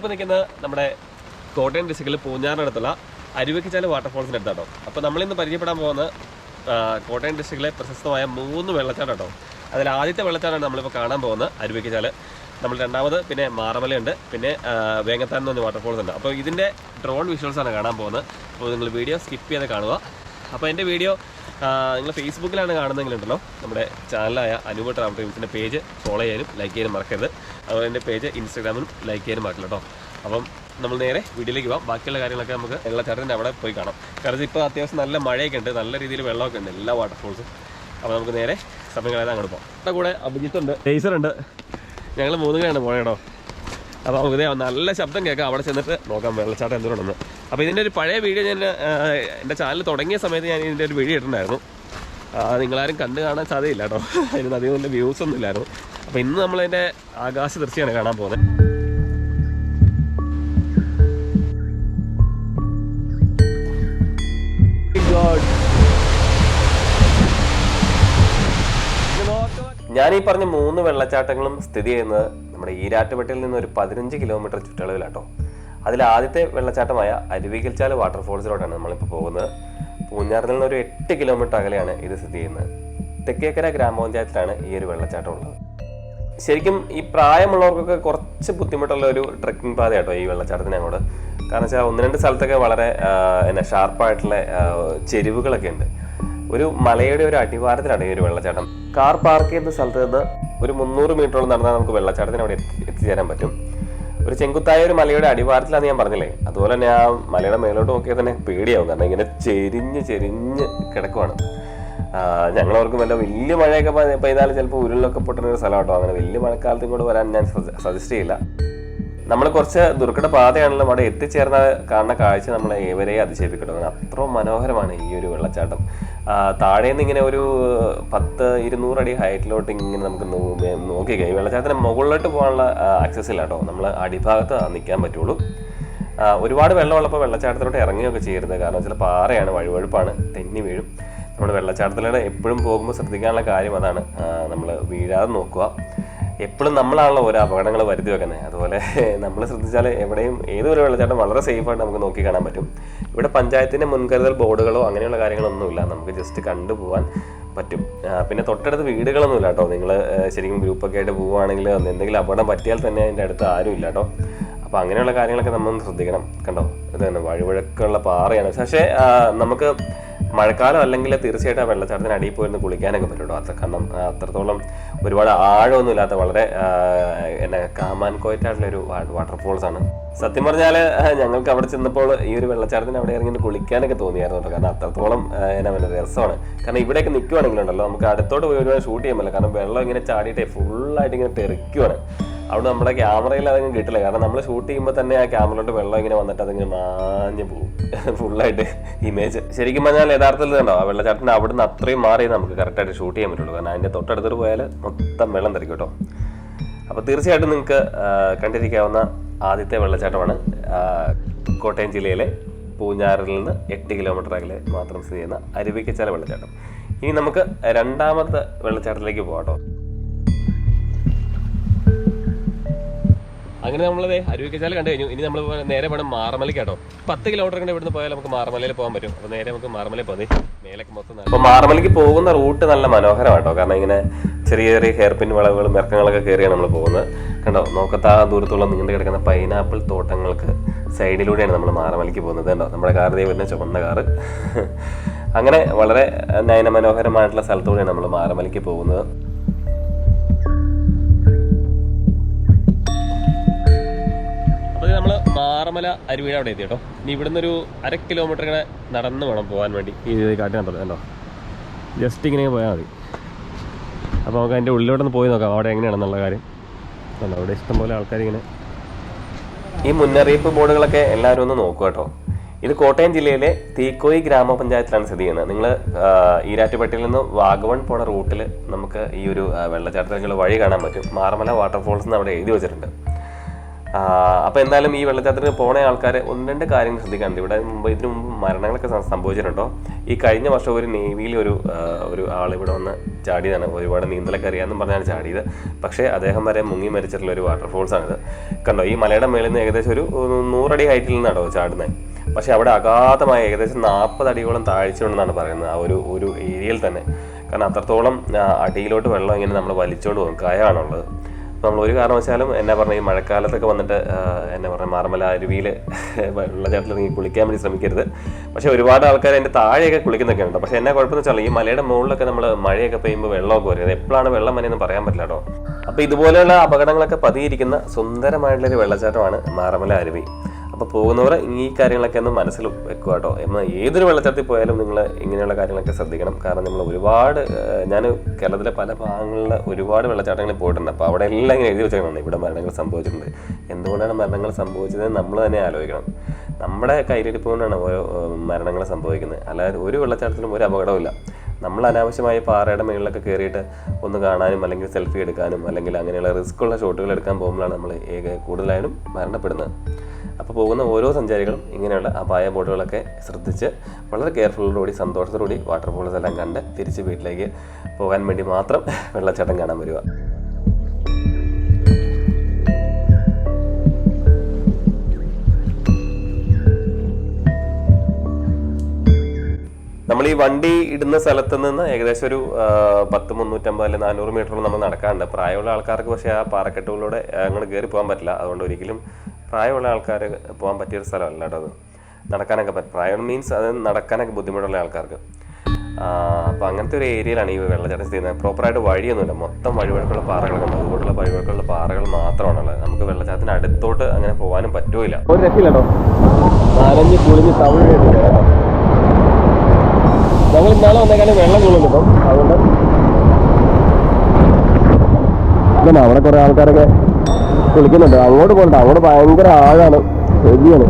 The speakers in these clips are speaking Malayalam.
ഞാനിപ്പോൾ നിൽക്കുന്നത് നമ്മുടെ കോട്ടയം ഡിസ്ട്രിക്റ്റിൽ പൂഞ്ഞാറിനടുത്തുള്ള അരുവിക്കച്ചാൽ വാട്ടർഫോൾസിൻ്റെ അടുത്താട്ടോ. അപ്പോൾ നമ്മളിന്ന് പരിചയപ്പെടാൻ പോകുന്ന കോട്ടയം ഡിസ്ട്രിക്റ്റിലെ പ്രശസ്തമായ 3 വെള്ളച്ചാട്ടം കേട്ടോ. അതിൽ ആദ്യത്തെ വെള്ളച്ചാട്ടമാണ് നമ്മളിപ്പോൾ കാണാൻ പോകുന്നത് അരുവിക്കച്ചാൽ. നമ്മൾ രണ്ടാമത് പിന്നെ മാറമലയുണ്ട്, പിന്നെ വേങ്ങത്താനം എന്ന് പറഞ്ഞ വാട്ടർഫോൾസ് ഉണ്ട്. അപ്പോൾ ഇതിൻ്റെ ഡ്രോൺ വിഷ്വൽസാണ് കാണാൻ പോകുന്നത്. അപ്പോൾ നിങ്ങൾ വീഡിയോ സ്കിപ്പ് ചെയ്ത് കാണുക. അപ്പോൾ എൻ്റെ വീഡിയോ നിങ്ങൾ ഫേസ്ബുക്കിലാണ് കാണുന്നതെങ്കിലുണ്ടല്ലോ, നമ്മുടെ ചാനലായ അനൂപ്ട്രാവൽഡ്രീംസിൻ്റെ പേജ് ഫോളോ ചെയ്യാനും ലൈക്ക് ചെയ്യാനും മറക്കരുത്. അതുപോലെ എൻ്റെ പേജ് ഇൻസ്റ്റാഗ്രാമിലും ലൈക്ക് ചെയ്യാനും മറക്കില്ല കേട്ടോ. അപ്പം നമ്മൾ നേരെ വീഡിയോയിലേക്ക് പോകാം. ബാക്കിയുള്ള കാര്യങ്ങളൊക്കെ നമുക്ക് വെള്ളച്ചാട്ടത്തിൻ്റെ അവിടെ പോയി കാണാം. കാരണം ഇപ്പോൾ അത്യാവശ്യം നല്ല മഴയൊക്കെ ഉണ്ട്, നല്ല രീതിയിൽ വെള്ളമൊക്കെ ഉണ്ട് എല്ലാ വാട്ടർഫോൾസും. അപ്പോൾ നമുക്ക് നേരെ സമയം കളയാതെ അങ്ങോട്ട് പോകാം. നമ്മുടെ കൂടെ അഭിജിത്തുണ്ട്, ടേസറുണ്ട്, ഞങ്ങൾ 3 പേരാണ് പോകണേ കേട്ടോ. അപ്പോൾ നമുക്ക് നല്ല ശബ്ദം കേൾക്കാം, അവിടെ ചെന്നിട്ട് നോക്കാം വെള്ളച്ചാട്ടം എന്തുകൊണ്ടെന്ന്. അപ്പോൾ ഇതിൻ്റെ ഒരു പഴയ വീഡിയോ ഞാൻ എൻ്റെ ചാനൽ തുടങ്ങിയ സമയത്ത് ഞാൻ ഇതിൻ്റെ ഒരു വീഡിയോ ഇട്ടിട്ടുണ്ടായിരുന്നു. നിങ്ങളാരും കണ്ടു കാണാൻ സാധ്യതയില്ല കേട്ടോ, അതിന് അധികം നല്ല വ്യൂസ് ഒന്നും ഇല്ലായിരുന്നു. അപ്പോൾ ഇന്ന് നമ്മളതിൻ്റെ ആകാശ ദൃശ്യമാണ് കാണാൻ പോകുന്നത്. ഞാനീ പറഞ്ഞ 3 വെള്ളച്ചാട്ടങ്ങളും സ്ഥിതി ചെയ്യുന്നത് നമ്മുടെ ഈരാറ്റുപെട്ടയിൽ നിന്ന് ഒരു 15 കിലോമീറ്റർ ചുറ്റളവിലാട്ടോ. അതിൽ ആദ്യത്തെ വെള്ളച്ചാട്ടമായ അരുവിക്കച്ചാൽ വാട്ടർഫോൾസിലോട്ടാണ് നമ്മളിപ്പോൾ പോകുന്നത്. പൂഞ്ഞാറിൽ നിന്ന് ഒരു 8 കിലോമീറ്റർ അകലെയാണ് ഇത് സ്ഥിതി ചെയ്യുന്നത്. തെക്കേക്കര ഗ്രാമപഞ്ചായത്തിലാണ് ഈ ഒരു വെള്ളച്ചാട്ടം ഉള്ളത്. ശരിക്കും ഈ പ്രായമുള്ളവർക്കൊക്കെ കുറച്ച് ബുദ്ധിമുട്ടുള്ള ഒരു ട്രെക്കിംഗ് പാതയാട്ടോ ഈ വെള്ളച്ചാട്ടത്തിന് അങ്ങോട്ട്. കാരണം വെച്ചാൽ 1-2 സ്ഥലത്തൊക്കെ വളരെ ഷാർപ്പായിട്ടുള്ള ചെരിവുകളൊക്കെ ഉണ്ട്. ഒരു മലയുടെ ഒരു അടിവാരത്തിലാണ് ഈ ഒരു വെള്ളച്ചാട്ടം. കാർ പാർക്ക് ചെയ്യുന്ന സ്ഥലത്ത് നിന്ന് ഒരു 300 മീറ്ററോളം നടന്നാൽ നമുക്ക് വെള്ളച്ചാട്ടത്തിന് അവിടെ എത്തിച്ചേരാൻ പറ്റും. ഒരു ചെങ്കുത്തായ ഒരു മലയുടെ അടിവാരത്തിലാണെന്ന് ഞാൻ പറഞ്ഞില്ലേ, അതുപോലെ തന്നെ ആ മലയുടെ മേലോട്ട് നോക്കിയാൽ തന്നെ പേടിയാവും. കാരണം ഇങ്ങനെ ചെരിഞ്ഞ് കിടക്കുവാണ്. ഞങ്ങളവർക്കും വലിയ മഴയൊക്കെ പെയ്താൽ ചിലപ്പോൾ ഉരുളിലൊക്കെ പൊട്ടുന്ന ഒരു സ്ഥലം കേട്ടോ. അങ്ങനെ വലിയ മഴക്കാലത്ത് ഇങ്ങോട്ട് വരാൻ ഞാൻ സജസ്റ്റ് ചെയ്യില്ല. നമ്മൾ കുറച്ച് ദുർഘട പാതയാണല്ലോ, അവിടെ എത്തിച്ചേർന്ന കാണുന്ന കാഴ്ച നമ്മളെ ഏവരെയും അതിശയിപ്പിക്കട്ടോ. അത്ര മനോഹരമാണ് ഈ ഒരു വെള്ളച്ചാട്ടം. താഴേന്ന് ഇങ്ങനെ ഒരു 10-200 അടി ഹൈറ്റിലോട്ട് ഇങ്ങനെ നമുക്ക് നോക്കിക്കാം. ഈ വെള്ളച്ചാട്ടത്തിന് മുകളിലോട്ട് പോകാനുള്ള ആക്സസ് ഇല്ല കേട്ടോ, നമ്മൾ അടിഭാഗത്ത് നിൽക്കാൻ പറ്റുള്ളൂ. ഒരുപാട് വെള്ളമുള്ളപ്പോൾ വെള്ളച്ചാട്ടത്തിലോട്ട് ഇറങ്ങുകയൊക്കെ ചെയ്യരുത്. കാരണം ചില പാറയാണ്, വഴുവഴുപ്പാണ്, തെന്നി വീഴും. നമ്മൾ വെള്ളച്ചാട്ടത്തിലൂടെ എപ്പോഴും പോകുമ്പോൾ ശ്രദ്ധിക്കാനുള്ള കാര്യം അതാണ്, നമ്മൾ വീഴാതെ നോക്കുക. എപ്പോഴും നമ്മളാണല്ലോ ഓരോ അപകടങ്ങൾ വരുത്തി വെക്കുന്നത്. അതുപോലെ നമ്മൾ ശ്രദ്ധിച്ചാൽ എവിടെയും ഏതൊരു വെള്ളച്ചാട്ടം വളരെ സേഫായിട്ട് നമുക്ക് നോക്കി കാണാൻ പറ്റും. ഇവിടെ പഞ്ചായത്തിൻ്റെ മുൻകരുതൽ ബോർഡുകളോ അങ്ങനെയുള്ള കാര്യങ്ങളൊന്നുമില്ല, നമുക്ക് ജസ്റ്റ് കണ്ടുപോകാൻ പറ്റും. പിന്നെ തൊട്ടടുത്ത് വീടുകളൊന്നുമില്ല കേട്ടോ. നിങ്ങൾ ശരിക്കും ഗ്രൂപ്പൊക്കെ ആയിട്ട് പോവുകയാണെങ്കിൽ എന്തെങ്കിലും അപകടം പറ്റിയാൽ തന്നെ അതിൻ്റെ അടുത്ത് ആരും ഇല്ല കേട്ടോ. അപ്പോൾ അങ്ങനെയുള്ള കാര്യങ്ങളൊക്കെ നമ്മൾ ശ്രദ്ധിക്കണം. കണ്ടോ, ഇത് തന്നെ വഴുവഴുക്കുള്ള പാറയാണ്. പക്ഷേ നമുക്ക് മഴക്കാലം അല്ലെങ്കിൽ തീർച്ചയായിട്ടും ആ വെള്ളച്ചാട്ടത്തിന് അടിയിൽ പോയിരുന്ന് കുളിക്കാനൊക്കെ പറ്റും കേട്ടോ. കാരണം അത്രത്തോളം ഒരുപാട് ആഴമൊന്നും ഇല്ലാത്ത വളരെ കാമാൻ കോയറ്റായിട്ടുള്ളൊരു വാട്ടർഫോൾസ് ആണ്. സത്യം പറഞ്ഞാൽ ഞങ്ങൾക്ക് അവിടെ ചെന്നപ്പോൾ ഈ ഒരു വെള്ളച്ചാട്ടത്തിന് അവിടെ ഇറങ്ങി കുളിക്കാനൊക്കെ തോന്നിയായിരുന്നു കേട്ടോ. കാരണം അത്രത്തോളം നല്ല രസമാണ്. കാരണം ഇവിടെയൊക്കെ നിൽക്കുവാണെങ്കിലുണ്ടല്ലോ നമുക്ക് അടുത്തോട്ട് പോയി ഒരുപാട് ഷൂട്ട് ചെയ്യാൻ പറ്റില്ല. കാരണം വെള്ളം ഇങ്ങനെ ചാടിയിട്ടേ ഫുള്ളായിട്ട് ഇങ്ങനെ തെറിക്കുവാണ്. അവിടെ നമ്മുടെ ക്യാമറയിൽ അതൊന്നും കിട്ടില്ല. കാരണം നമ്മൾ ഷൂട്ട് ചെയ്യുമ്പോൾ തന്നെ ആ ക്യാമറയിലോട്ട് വെള്ളം ഇങ്ങനെ വന്നിട്ട് അതിങ്ങനെ മാഞ്ഞ് പോകും ഫുള്ളായിട്ട് ഇമേജ്. ശരിക്കും പറഞ്ഞാൽ യഥാർത്ഥത്തിൽ കണ്ടോ ആ വെള്ളച്ചാട്ടത്തിന് അവിടുന്ന് അത്രയും മാറി നമുക്ക് കറക്റ്റായിട്ട് ഷൂട്ട് ചെയ്യാൻ പറ്റുള്ളൂ. കാരണം അതിൻ്റെ തൊട്ടടുത്തോട്ട് പോയാൽ മൊത്തം വെള്ളം തെറിക്കും കേട്ടോ. അപ്പോൾ തീർച്ചയായിട്ടും നിങ്ങൾക്ക് കണ്ടിരിക്കാവുന്ന ആദ്യത്തെ വെള്ളച്ചാട്ടമാണ് കോട്ടയം ജില്ലയിലെ പൂഞ്ഞാറിൽ നിന്ന് 8 കിലോമീറ്റർ അകലെ മാത്രം സ്ഥിതി ചെയ്യുന്ന അരുവിക്കച്ചാൽ വെള്ളച്ചാട്ടം. ഇനി നമുക്ക് രണ്ടാമത്തെ വെള്ളച്ചാട്ടത്തിലേക്ക് പോകാം കേട്ടോ. അങ്ങനെ നമ്മളത് അരുവിക്കച്ചാൽ കണ്ടു കഴിഞ്ഞു. ഇനി നമ്മൾ നേരെ വേണം മാറമലയ്ക്ക് കേട്ടോ. 10 കിലോമീറ്റർ കണ്ട് ഇവിടുന്ന് പോയാൽ നമുക്ക് മാറമലയിൽ പോകാൻ പറ്റും. അപ്പോൾ നേരെ നമുക്ക് മാറമലയിൽ പോകാം. മേലൊക്കെ മൊത്തം. അപ്പോൾ മാറമലയ്ക്ക് പോകുന്ന റൂട്ട് നല്ല മനോഹരമാണ് കേട്ടോ. കാരണം ഇങ്ങനെ ചെറിയ ചെറിയ ഹെയർ പിൻ വളവുകളും ഇറക്കങ്ങളൊക്കെ കയറിയാണ് നമ്മൾ പോകുന്നത്. കണ്ടോ, നോക്കത്താ ദൂരത്തുള്ള നീണ്ടു കിടക്കുന്ന പൈനാപ്പിൾ തോട്ടങ്ങൾക്ക് സൈഡിലൂടെയാണ് നമ്മൾ മാറമലയ്ക്ക് പോകുന്നത്. കണ്ടോ, നമ്മുടെ കാർ വരുന്ന ചുവന്ന കാറ്. അങ്ങനെ വളരെ നയനമനോഹരമായിട്ടുള്ള സ്ഥലത്തൂടെയാണ് നമ്മൾ മാറമലയ്ക്ക് പോകുന്നത്. നമ്മൾ മാറമല അരുവിയുടെ അവിടെ എത്തി കേട്ടോ. ഇനി ഇവിടുന്ന് ഒരു 1/2 കിലോമീറ്റർ ഇങ്ങനെ നടന്ന് വേണം പോകാൻ വേണ്ടി. ഈ കാട്ടിനാ കണ്ടോ, ജസ്റ്റ് ഇങ്ങനെ പോയാൽ മതി. അപ്പോൾ നമുക്ക് അതിൻ്റെ ഉള്ളിലോട്ടൊന്ന് പോയി നോക്കാം അവിടെ എങ്ങനെയാണെന്നുള്ള കാര്യം. കണ്ടോ, അവിടെ ഇഷ്ടംപോലെ ആൾക്കാർ ഇങ്ങനെ. ഈ മുന്നറിയിപ്പ് ബോർഡുകളൊക്കെ എല്ലാവരും ഒന്ന് നോക്കുക കേട്ടോ. ഇത് കോട്ടയം ജില്ലയിലെ തീക്കോയി ഗ്രാമപഞ്ചായത്തിലാണ് സ്ഥിതി ചെയ്യുന്നത്. നിങ്ങൾ ഈരാറ്റുപെട്ടയിൽ നിന്ന് വാഗവൺ പോണ റൂട്ടിൽ നമുക്ക് ഈ ഒരു വെള്ളച്ചാട്ടത്തിലേക്കുള്ള വഴി കാണാൻ പറ്റും. മാറമല വാട്ടർഫോൾസ് എന്ന് അവിടെ എഴുതി വെച്ചിട്ടുണ്ട്. അപ്പോൾ എന്തായാലും ഈ വെള്ളച്ചാട്ടത്തിന് പോണ ആൾക്കാർ ഒന്ന് രണ്ട് കാര്യങ്ങൾ ശ്രദ്ധിക്കാനുണ്ട്. ഇവിടെ ഇതിനു മുമ്പ് മരണങ്ങളൊക്കെ സംഭവിച്ചിട്ടുണ്ടോ. ഈ കഴിഞ്ഞ വർഷം ഒരു നേവിയിൽ ഒരു ആൾ ഇവിടെ വന്ന് ചാടിയതാണ്. ഒരുപാട് നീന്തലൊക്കെ അറിയാമെന്നും പറഞ്ഞാണ് ചാടിയത്. പക്ഷേ അദ്ദേഹം വരെ മുങ്ങി മരിച്ചിട്ടുള്ള ഒരു വാട്ടർഫോൾസാണിത്. കണ്ടോ, ഈ മലയുടെ മേളിൽ നിന്ന് ഏകദേശം ഒരു 100 അടി ഹൈറ്റിൽ നിന്നാണോ ചാടുന്നത്. പക്ഷേ അവിടെ അഗാധമായ ഏകദേശം 40 അടിയോളം താഴ്ചയുണ്ടെന്നാണ് പറയുന്നത് ആ ഒരു ഏരിയയിൽ തന്നെ. കാരണം അത്രത്തോളം അടിയിലോട്ട് വെള്ളം ഇങ്ങനെ നമ്മൾ വലിച്ചുകൊണ്ട് പോകും, കയമാണുള്ളത്. അപ്പോൾ നമ്മൾ ഒരു കാരണവശാലും എന്നാ പറഞ്ഞാൽ ഈ മഴക്കാലത്തൊക്കെ വന്നിട്ട് എന്നാ പറഞ്ഞാൽ മാറമല അരുവിയിൽ വെള്ളച്ചാട്ടത്തിൽ കുളിക്കാൻ വേണ്ടി ശ്രമിക്കരുത്. പക്ഷേ ഒരുപാട് ആൾക്കാർ അതിൻ്റെ താഴെയൊക്കെ കുളിക്കുന്നൊക്കെ ഉണ്ട്. പക്ഷേ എന്നാ കുഴപ്പമെന്ന് വെച്ചാൽ ഈ മലയുടെ മുകളിലൊക്കെ നമ്മൾ മഴയൊക്കെ പെയ്യുമ്പോൾ വെള്ളമൊക്കെ വരും. എപ്പോഴാണ് വെള്ളം വന്നെന്ന് പറയാൻ പറ്റില്ല കേട്ടോ. അപ്പോൾ ഇതുപോലെയുള്ള അപകടങ്ങളൊക്കെ പതിയിരിക്കുന്ന സുന്ദരമായിട്ടുള്ളൊരു വെള്ളച്ചാട്ടമാണ് മാറമല അരുവി. അപ്പോൾ പോകുന്നവർ ഈ കാര്യങ്ങളൊക്കെ ഒന്ന് മനസ്സിൽ വെക്കുക കേട്ടോ. എന്നാൽ ഏതൊരു വെള്ളച്ചാട്ടത്തിൽ പോയാലും നിങ്ങൾ ഇങ്ങനെയുള്ള കാര്യങ്ങളൊക്കെ ശ്രദ്ധിക്കണം. കാരണം നമ്മൾ ഒരുപാട് ഞാൻ കേരളത്തിലെ പല ഭാഗങ്ങളിൽ ഒരുപാട് വെള്ളച്ചാട്ടങ്ങളിൽ പോയിട്ടുണ്ട്. അപ്പോൾ അവിടെ എല്ലാം ഇങ്ങനെ എഴുതി വെച്ചേക്കണം ഇവിടെ മരണങ്ങൾ സംഭവിച്ചിട്ടുണ്ട്. എന്തുകൊണ്ടാണ് മരണങ്ങൾ സംഭവിച്ചത് നമ്മൾ തന്നെ ആലോചിക്കണം. നമ്മുടെ കയ്യിലിരിപ്പ് കൊണ്ടാണ് ഓരോ മരണങ്ങൾ സംഭവിക്കുന്നത്. അല്ലാതെ ഒരു വെള്ളച്ചാട്ടത്തിലും ഒരു അപകടമില്ല. നമ്മൾ അനാവശ്യമായി പാറയുടെ മുകളിലൊക്കെ കയറിയിട്ട് ഒന്ന് കാണാനും അല്ലെങ്കിൽ സെൽഫി എടുക്കാനും അല്ലെങ്കിൽ അങ്ങനെയുള്ള റിസ്ക്കുള്ള ഷോട്ടുകൾ എടുക്കാൻ പോകുമ്പോഴാണ് നമ്മൾ കൂടുതലായിട്ടും മരണപ്പെടുന്നത്. അപ്പോൾ പോകുന്ന ഓരോ സഞ്ചാരികളും ഇങ്ങനെയുള്ള അപായ ബോർഡുകളൊക്കെ ശ്രദ്ധിച്ച് വളരെ കെയർഫുള്ളോടുകൂടി സന്തോഷത്തോടുകൂടി വാട്ടർഫോൾസ് എല്ലാം കണ്ട് തിരിച്ച് വീട്ടിലേക്ക് പോകാൻ വേണ്ടി മാത്രം വെള്ളച്ചാട്ടം കാണാൻ വരിക. നമ്മൾ ഈ വണ്ടി ഇടുന്ന സ്ഥലത്ത് നിന്ന് ഏകദേശം ഒരു 350 അല്ലെങ്കിൽ 400 മീറ്റർ നമ്മൾ നടക്കാറുണ്ട്. പ്രായമുള്ള ആൾക്കാർക്ക് പക്ഷേ ആ പാറക്കെട്ടുകളിലൂടെ അങ്ങോട്ട് കയറി പോകാൻ പറ്റില്ല. അതുകൊണ്ട് ഒരിക്കലും പ്രായമുള്ള ആൾക്കാർ പോകാൻ പറ്റിയൊരു സ്ഥലമല്ല കേട്ടോ അത്. നടക്കാനൊക്കെ പറ്റും. പ്രായം മീൻസ് അത് നടക്കാനൊക്കെ ബുദ്ധിമുട്ടുള്ള ആൾക്കാർക്ക്. അപ്പോൾ അങ്ങനത്തെ ഒരു ഏരിയയിലാണ് ഈ വെള്ളച്ചാട്ടം ചെയ്യുന്നത്. പ്രോപ്പറായിട്ട് വഴിയൊന്നുമില്ല. മൊത്തം വഴിവഴക്കുള്ള പാറകളൊക്കെ ഉണ്ട്. അതുകൊണ്ടുള്ള വഴിവഴക്കുള്ള പാറകൾ മാത്രമാണുള്ളത്. നമുക്ക് വെള്ളച്ചാട്ടത്തിന് അടുത്തോട്ട് അങ്ങനെ പോകാനും പറ്റുമില്ല. ഒരു രക്ഷയില്ല കേട്ടോ. നനഞ്ഞ് കുളിഞ്ഞ് തമിഴ് കേട്ടോ. ഞങ്ങൾ ഇന്നാളെ വന്നേക്കാളും വെള്ളം കൊള്ളുന്നുണ്ടോ. അതുകൊണ്ട് അവിടെ കുറേ ആൾക്കാരൊക്കെ കുളിക്കുന്നുണ്ട്. അങ്ങോട്ട് പോകണ്ട, അങ്ങോട്ട് ഭയങ്കര ആഴാണ്, ശരിയാണ്.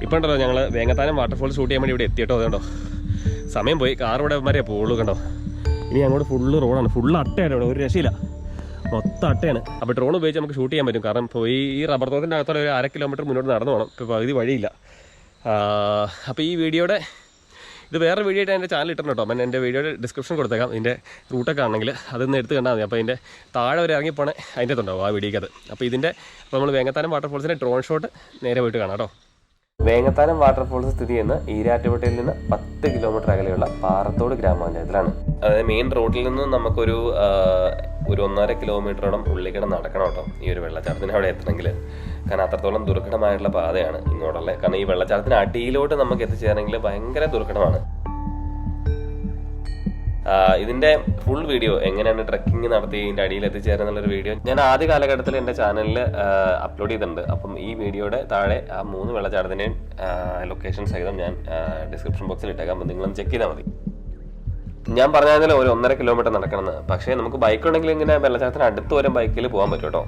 ഇപ്പം ഉണ്ടല്ലോ ഞങ്ങൾ വേങ്ങത്താനം വാട്ടർഫോൾ ഷൂട്ട് ചെയ്യാൻ വേണ്ടി ഇവിടെ എത്തിയിട്ടോ. അതുകൊണ്ടോ സമയം പോയി. കാർ ഇവിടെ വരെ പോകുള്ളൂ കണ്ടോ. ഇനി അങ്ങോട്ട് ഫുള്ള് റോഡാണ്, ഫുള്ള് അട്ടയാണ് ഇവിടെ, ഒരു രക്ഷയില്ല, മൊത്തം അട്ടയാണ്. അപ്പോൾ ഡ്രോൺ ഉപയോഗിച്ച് നമുക്ക് ഷൂട്ട് ചെയ്യാൻ പറ്റും. കാരണം പോയി ഈ റബ്ബർ തോട്ടത്തിൻ്റെ അകത്തോടെ ഒരു 1/2 കിലോമീറ്റർ മുന്നോട്ട് നടന്നു പോകണം. ഇപ്പോൾ പകുതി വഴിയില്ല. അപ്പോൾ ഈ വീഡിയോയുടെ ഇത് വേറെ വീഡിയോ ആയിട്ട് എൻ്റെ ചാനൽ ഇട്ടിട്ടുണ്ട് കേട്ടോ. എൻ്റെ വീഡിയോയുടെ ഡിസ്ക്രിപ്ഷൻ കൊടുത്തേക്കാം. ഇതിൻ്റെ റൂട്ടൊക്കെ ആണെങ്കിൽ അതൊന്ന് എടുത്ത് കണ്ടാൽ മതി. അപ്പോൾ ഇതിൻ്റെ താഴെ വരെ ഇറങ്ങിപ്പോണേ അതിൻ്റെ അകത്തുണ്ടാവും ആ വീഡിയോക്കത്. അപ്പോൾ നമ്മൾ വേങ്ങത്താനം വാട്ടർഫോൾസിൻ്റെ ഡ്രോൺ ഷോട്ട് നേരെ പോയിട്ട് കാണാം കേട്ടോ. വേങ്ങത്താനം വാട്ടർഫോൾസ് സ്ഥിതി ചെയ്യുന്ന ഈരാറ്റുപേട്ടയിൽ നിന്ന് 10 കിലോമീറ്റർ അകലെയുള്ള പാറത്തോട് ഗ്രാമപഞ്ചായത്തിലാണ്. അതായത് മെയിൻ റോഡിൽ നിന്ന് നമുക്കൊരു 1.5 കിലോമീറ്ററോളം ഉള്ളിക്കിടെ നടക്കണം കേട്ടോ ഈ ഒരു വെള്ളച്ചാട്ടത്തിന് അവിടെ എത്തണമെങ്കിൽ. കാരണം അത്രത്തോളം ദുർഘടമായിട്ടുള്ള പാതയാണ് ഇങ്ങോട്ടുള്ളത്. കാരണം ഈ വെള്ളച്ചാട്ടത്തിന് അടിയിലോട്ട് നമുക്ക് എത്തിച്ചേരണമെങ്കിൽ ഭയങ്കര ദുർഘടമാണ്. ഇതിൻ്റെ ഫുൾ വീഡിയോ എങ്ങനെയാണ് ട്രക്കിംഗ് നടത്തി ഇതിൻ്റെ അടിയിൽ എത്തിച്ചേരുന്നുള്ളൊരു വീഡിയോ ഞാൻ ആദ്യ കാലഘട്ടത്തിൽ എൻ്റെ ചാനലിൽ അപ്ലോഡ് ചെയ്തിട്ടുണ്ട്. അപ്പം ഈ വീഡിയോയുടെ താഴെ ആ 3 വെള്ളച്ചാട്ടത്തിൻ്റെയും ലൊക്കേഷൻ സഹിതം ഞാൻ ഡിസ്ക്രിപ്ഷൻ ബോക്സിൽ ഇട്ടേക്കാം. അപ്പം നിങ്ങളൊന്ന് ചെക്ക് ചെയ്താൽ മതി. ഞാൻ പറഞ്ഞാൽ ഒരു 1.5 കിലോമീറ്റർ നടക്കണമെന്ന്. പക്ഷേ നമുക്ക് ബൈക്ക് ഉണ്ടെങ്കിൽ ഇങ്ങനെ വെള്ളച്ചാട്ടത്തിന് അടുത്ത് വരെ ബൈക്കിൽ പോകാൻ പറ്റും കേട്ടോ.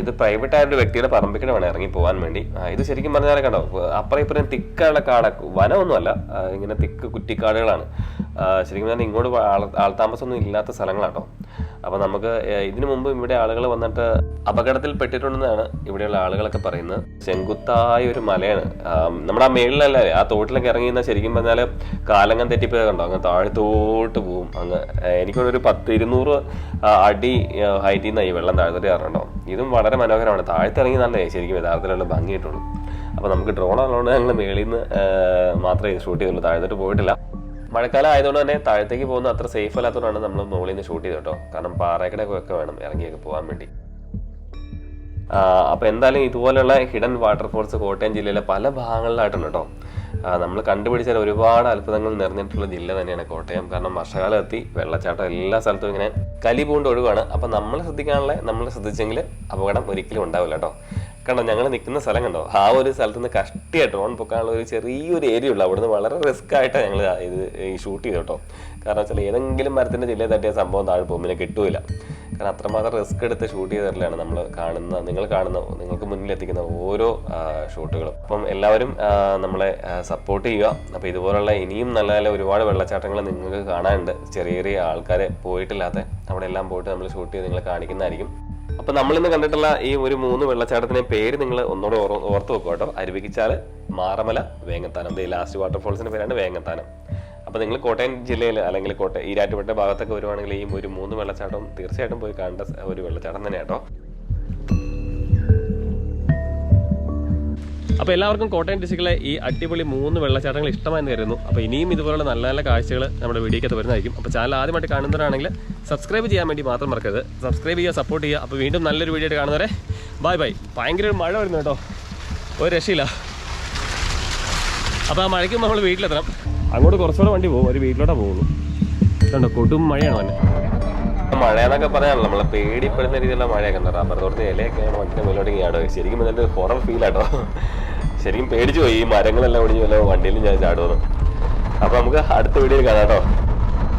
ഇത് പ്രൈവറ്റ് ആയൊരു വ്യക്തിയുടെ പറമ്പിക്കടെ വേണം ഇറങ്ങി പോകാൻ വേണ്ടി. ഇത് ശരിക്കും പറഞ്ഞാൽ കണ്ടോ, അപ്പുറം ഇപ്പുറം തിക്കുള്ള കാടൊക്കെ, വനമൊന്നുമല്ല, ഇങ്ങനെ തിക്ക് കുറ്റിക്കാടുകളാണ്. ശരിക്കും പറഞ്ഞാൽ ഇങ്ങോട്ട് ആൾതാമസമൊന്നും ഇല്ലാത്ത സ്ഥലങ്ങളാട്ടോ. അപ്പോൾ നമുക്ക് ഇതിനു മുമ്പ് ഇവിടെ ആളുകൾ വന്നിട്ട് അപകടത്തിൽ പെട്ടിട്ടുണ്ടെന്നാണ് ഇവിടെയുള്ള ആളുകളൊക്കെ പറയുന്നത്. ചെങ്കുത്തായ ഒരു മലയാണ്. നമ്മുടെ ആ മേളിലല്ലേ ആ തോട്ടിലൊക്കെ ഇറങ്ങിയെന്നാൽ ശരിക്കും പറഞ്ഞാൽ കാലങ്ങൻ തെറ്റിപ്പോയ കണ്ടോ, അങ്ങ് താഴത്തോട്ട് പോവും. അങ്ങ് എനിക്കൊരു 100-200 അടി ഹൈറ്റിൽ നിന്നാണ് ഈ വെള്ളം താഴത്തോട്ട് ഇറങ്ങണ്ടോ. ഇതും വളരെ മനോഹരമാണ്. താഴത്തിറങ്ങി നല്ല ശരിക്കും യഥാർത്ഥത്തിലുള്ള ഭംഗിയിട്ടുള്ളൂ. അപ്പോൾ നമുക്ക് ഡ്രോൺ ഉള്ളതുകൊണ്ട് ഞങ്ങൾ മേളിൽ നിന്ന് മാത്രമേ ഷൂട്ട് ചെയ്തുള്ളൂ, താഴത്തോട്ട് പോയിട്ടില്ല. മഴക്കാലം ആയതുകൊണ്ട് തന്നെ താഴത്തേക്ക് പോകുന്ന അത്ര സേഫ് അല്ലാത്തതുകൊണ്ടാണ് നമ്മൾ മുകളിൽ നിന്ന് ഷൂട്ട് ചെയ്തത് കേട്ടോ. കാരണം പാറക്കടയൊക്കെ വേണം ഇറങ്ങിയൊക്കെ പോകാൻ വേണ്ടി. അപ്പോൾ എന്തായാലും ഇതുപോലെയുള്ള ഹിഡൻ വാട്ടർഫോൾസ് കോട്ടയം ജില്ലയിലെ പല ഭാഗങ്ങളിലായിട്ടുണ്ട് കേട്ടോ. നമ്മൾ കണ്ടുപിടിച്ചാൽ ഒരുപാട് അത്ഭുതങ്ങൾ നിറഞ്ഞിട്ടുള്ള ജില്ല തന്നെയാണ് കോട്ടയം. കാരണം വർഷകാലം എത്തി, വെള്ളച്ചാട്ടം എല്ലാ സ്ഥലത്തും ഇങ്ങനെ കലി പൂണ്ട് ഒഴുകാണ്. അപ്പം നമ്മൾ ശ്രദ്ധിച്ചെങ്കിൽ അപകടം ഒരിക്കലും ഉണ്ടാവില്ല കേട്ടോ. കണ്ടോ, ഞങ്ങൾ നിൽക്കുന്ന സ്ഥലം കണ്ടോ, ആ ഒരു സ്ഥലത്ത് നിന്ന് കഷ്ടിയായിട്ട് ഡ്രോൺ പൊക്കാനുള്ള ഒരു ചെറിയൊരു ഏരിയ ഉള്ളൂ. അവിടുന്ന് വളരെ റിസ്ക് ആയിട്ടാണ് ഞങ്ങൾ ഈ ഷൂട്ട് ചെയ്തു കേട്ടോ. കാരണം വെച്ചാൽ ഏതെങ്കിലും മരത്തിൻ്റെ ജില്ലയിൽ തട്ടിയ സംഭവം താഴെ പോകും, പിന്നെ കിട്ടൂല. കാരണം അത്രമാത്രം റിസ്ക് എടുത്ത് ഷൂട്ട് ചെയ്തിട്ടില്ലാണ് നിങ്ങൾ നിങ്ങൾക്ക് മുന്നിൽ എത്തിക്കുന്ന ഓരോ ഷൂട്ടുകളും. അപ്പം എല്ലാവരും നമ്മളെ സപ്പോർട്ട് ചെയ്യുക. അപ്പോൾ ഇതുപോലുള്ള ഇനിയും നല്ല നല്ല ഒരുപാട് വെള്ളച്ചാട്ടങ്ങൾ നിങ്ങൾക്ക് കാണാനുണ്ട്. ചെറിയ ചെറിയ ആൾക്കാരെ പോയിട്ടില്ലാത്ത അവിടെ എല്ലാം പോയിട്ട് നമ്മൾ ഷൂട്ട് ചെയ്ത് നിങ്ങളെ കാണിക്കുന്നതായിരിക്കും. അപ്പോൾ നമ്മളിന്ന് കണ്ടിട്ടുള്ള ഈ ഒരു 3 വെള്ളച്ചാട്ടത്തിൻ്റെ പേര് നിങ്ങൾ ഒന്നുകൂടെ ഓർത്ത് വെക്കുക കേട്ടോ. അരുവിക്കച്ചാൽ, മാറമല, വേങ്ങത്താനം. ഈ ലാസ്റ്റ് വാട്ടർഫോൾസിൻ്റെ പേരാണ് വേങ്ങത്താനം. അപ്പോൾ നിങ്ങൾ കോട്ടയം ജില്ലയിൽ അല്ലെങ്കിൽ ഈരാറ്റുപേട്ട ഭാഗത്തൊക്കെ വരുവാണെങ്കിൽ ഈ ഒരു 3 വെള്ളച്ചാട്ടം തീർച്ചയായിട്ടും പോയി കാണേണ്ട ഒരു വെള്ളച്ചാട്ടം തന്നെ കേട്ടോ. അപ്പോൾ എല്ലാവർക്കും കോട്ടയം ഡിസ്ട്രിക്റ്റിലെ ഈ അടിപൊളി 3 വെള്ളച്ചാട്ടങ്ങൾ ഇഷ്ടമായെന്ന് കരുതുന്നു. അപ്പോൾ ഇനിയും ഇതുപോലുള്ള നല്ല നല്ല കാഴ്ചകൾ നമ്മുടെ വീഡിയോക്കകത്ത് വരുന്നതായിരിക്കും. അപ്പോൾ ചാനൽ ആദ്യമായിട്ട് കാണുന്നവരാണെങ്കിൽ സബ്സ്ക്രൈബ് ചെയ്യാൻ വേണ്ടി മാത്രം മറക്കരുത്. സബ്സ്ക്രൈബ് ചെയ്യുക, സപ്പോർട്ട് ചെയ്യുക. അപ്പോൾ വീണ്ടും നല്ലൊരു വീഡിയോ ആയിട്ട് കാണുന്നവരെ ബൈ ബൈ. ഭയങ്കര മഴ വരുന്നു കേട്ടോ, ഒരു രക്ഷയില്ല. അപ്പോൾ ആ മഴയ്ക്ക് നമ്മൾ വീട്ടിലെത്തണം. അങ്ങോട്ട് കുറച്ചുകൂടെ വണ്ടി പോകും, ഒരു വീട്ടിലോട്ടാണ് പോകുന്നു. കണ്ടോ, കൊടും മഴയാണ് തന്നെ. മഴയെന്നൊക്കെ പറയാനല്ലോ നമ്മളെ പേടിപ്പെടുന്ന രീതിയിലുള്ള മഴയൊക്കെ ഉണ്ടോ. റബ്ബർ തോട്ടത്തിൽ ഇലയൊക്കെ വണ്ടിൻ്റെ മുന്നോട്ട് ചാടുക. ശരിക്കും ഇതിൻ്റെ ഹൊറർ ഫീലാട്ടോ. ശരിക്കും പേടിച്ചു പോയി, ഈ മരങ്ങളെല്ലാം ഒടിഞ്ഞു വല്ല വണ്ടിയിലും ഞാൻ ചാടുമെന്ന്. അപ്പോൾ നമുക്ക് അടുത്ത വീഡിയോയിൽ കാണാം കേട്ടോ.